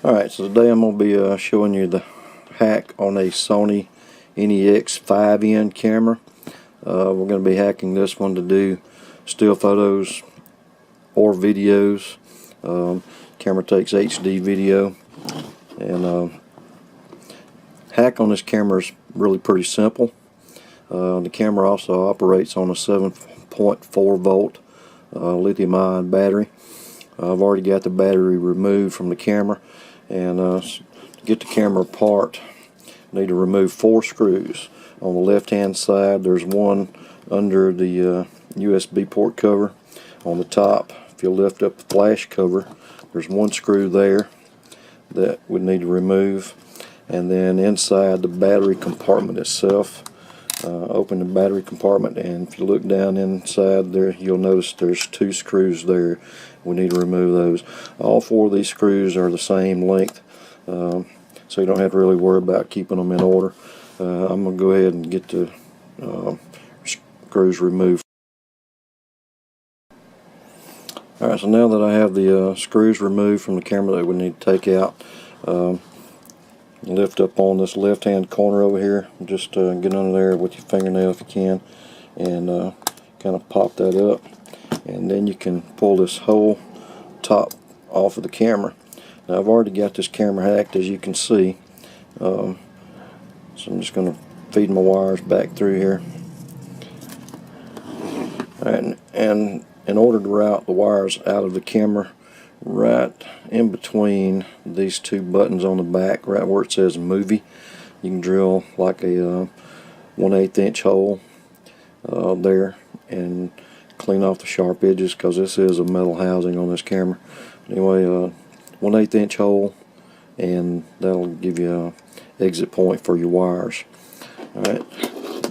Alright, so today I'm going to be showing you the hack on a Sony NEX 5N camera. We're going to be hacking this one to do still photos or videos. Camera takes HD video, and hack on this camera is really pretty simple. The camera also operates on a 7.4 volt lithium-ion battery. I've already got the battery removed from the camera, and to get the camera apart, I need to remove 4 screws. On the left hand side there's one under the USB port cover. On the top, if you lift up the flash cover, there's one screw there that we need to remove, and then inside the battery compartment itself, open the battery compartment, and if you look down inside there, you'll notice there's 2 screws there. We need to remove those. All 4 of these screws are the same length, so you don't have to really worry about keeping them in order. I'm going to go ahead and get the screws removed. Alright, so now that I have the screws removed from the camera that we need to take out, lift up on this left hand corner over here. Just get under there with your fingernail if you can, and kind of pop that up, and then you can pull this whole top off of the camera. Now I've already got this camera hacked, as you can see, so I'm just going to feed my wires back through here. Alright, and in order to route the wires out of the camera, right in between these 2 buttons on the back, right where it says movie, you can drill like a 1/8 inch hole there and clean off the sharp edges, because this is a metal housing on this camera. Anyway, 1/8 inch hole, and that'll give you an exit point for your wires. Alright,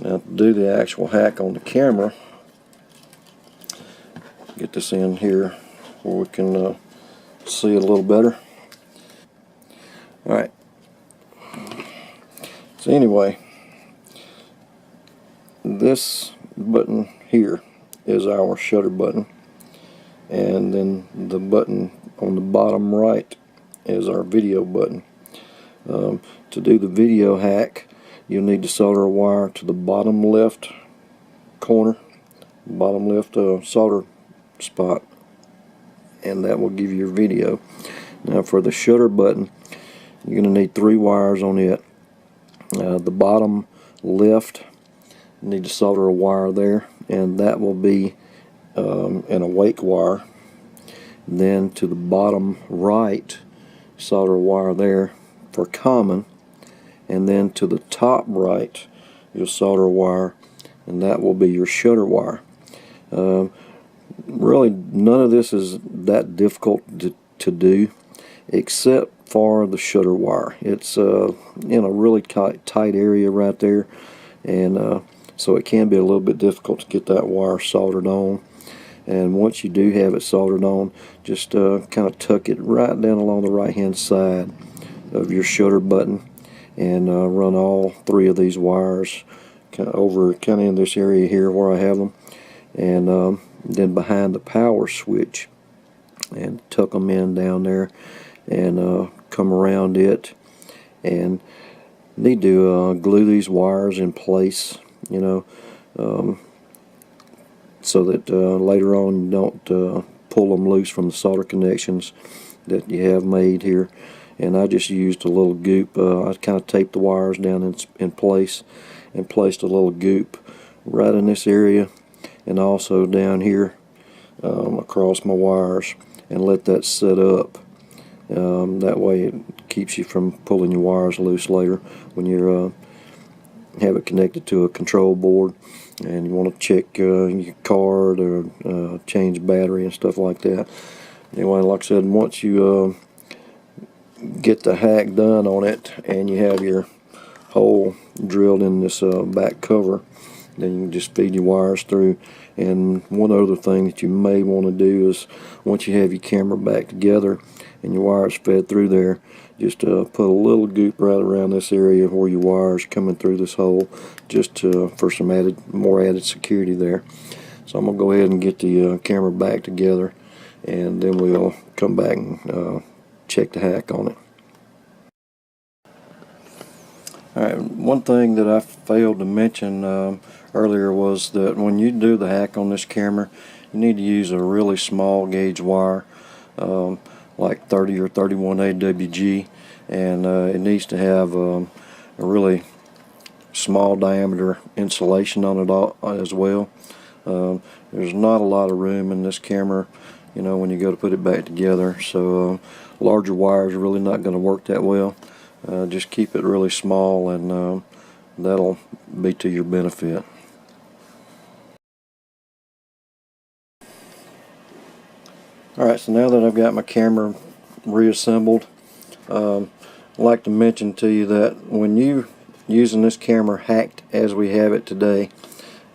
now to do the actual hack on the camera, get this in here where we can see it a little better. Alright, so anyway, this button here is our shutter button, and then the button on the bottom right is our video button. To do the video hack, you'll need to solder a wire to the bottom left corner, bottom left solder spot, and that will give you your video. Now for the shutter button, you're going to need 3 wires on it. The bottom left, you need to solder a wire there, and that will be an awake wire. Then to the bottom right, solder a wire there for common, and then to the top right you'll solder a wire, and that will be your shutter wire. Really none of this is that difficult to do, except for the shutter wire. It's in a really tight area right there, and so it can be a little bit difficult to get that wire soldered on. And once you do have it soldered on, just kind of tuck it right down along the right hand side of your shutter button, and run all 3 of these wires kind of in this area here where I have them, and then behind the power switch, and tuck them in down there, and come around it, and need to glue these wires in place, you know, so that later on you don't pull them loose from the solder connections that you have made here. And I just used a little goop. I kind of taped the wires down in place, and placed a little goop right in this area, and also down here across my wires, and let that set up. That way it keeps you from pulling your wires loose later when you have it connected to a control board and you want to check your card or change battery and stuff like that. Anyway, like I said, once you get the hack done on it and you have your hole drilled in this back cover, then you can just feed your wires through. And one other thing that you may want to do is, once you have your camera back together and your wires fed through there, just put a little goop right around this area where your wires coming through this hole, just for some more added security there. So I'm going to go ahead and get the camera back together, and then we'll come back and check the hack on it. Alright, one thing that I failed to mention earlier was that when you do the hack on this camera, you need to use a really small gauge wire, like 30 or 31 AWG, and it needs to have a really small diameter insulation on it as well. There's not a lot of room in this camera, you know, when you go to put it back together, so larger wires are really not going to work that well. Just keep it really small, and that'll be to your benefit. Alright, so now that I've got my camera reassembled, I'd like to mention to you that when you using this camera hacked as we have it today,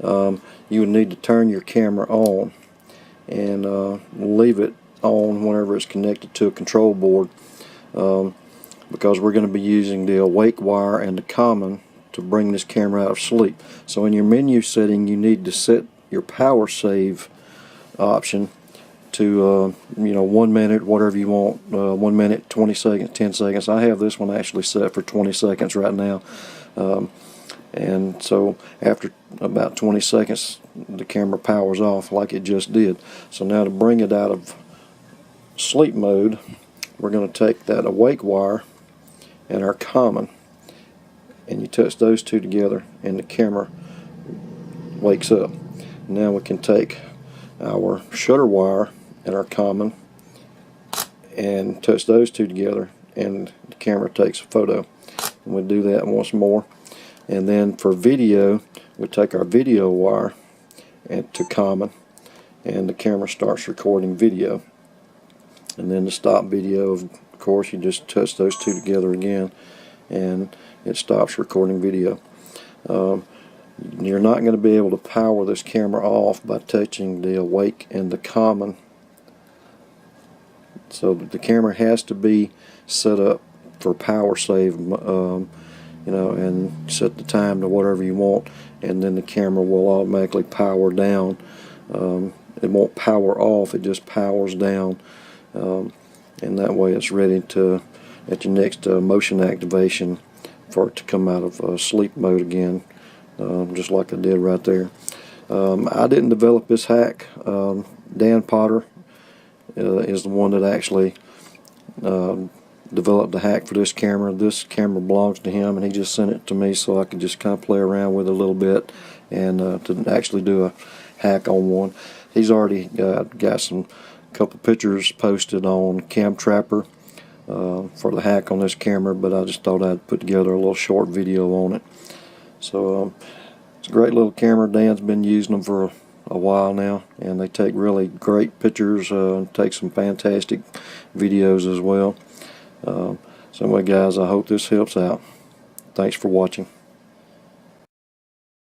you would need to turn your camera on and leave it on whenever it's connected to a control board, because we're going to be using the awake wire and the common to bring this camera out of sleep. So in your menu setting, you need to set your power save option to 1 minute, whatever you want, 1 minute, 20 seconds, 10 seconds. I have this one actually set for 20 seconds right now, and so after about 20 seconds the camera powers off like it just did. So now to bring it out of sleep mode, we're going to take that awake wire and our common, and you touch those two together and the camera wakes up. Now we can take our shutter wire and our common and touch those two together and the camera takes a photo. And we'll do that once more. And then for video, we take our video wire and to common, and the camera starts recording video. And then to stop video, of course, you just touch those two together again and it stops recording video. You're not going to be able to power this camera off by touching the awake and the common. So the camera has to be set up for power save, and set the time to whatever you want, and then the camera will automatically power down. It won't power off, it just powers down, and that way it's ready to, at your next motion activation, for it to come out of sleep mode again, just like I did right there. I didn't develop this hack. Dan Potter is the one that actually developed the hack for this camera. This camera belongs to him, and he just sent it to me so I could just kind of play around with it a little bit and to actually do a hack on one. He's already got some couple pictures posted on Cam Trapper for the hack on this camera, but I just thought I'd put together a little short video on it. So it's a great little camera. Dan's been using them for a while now, and they take really great pictures, take some fantastic videos as well. So anyway guys, I hope this helps out. Thanks for watching.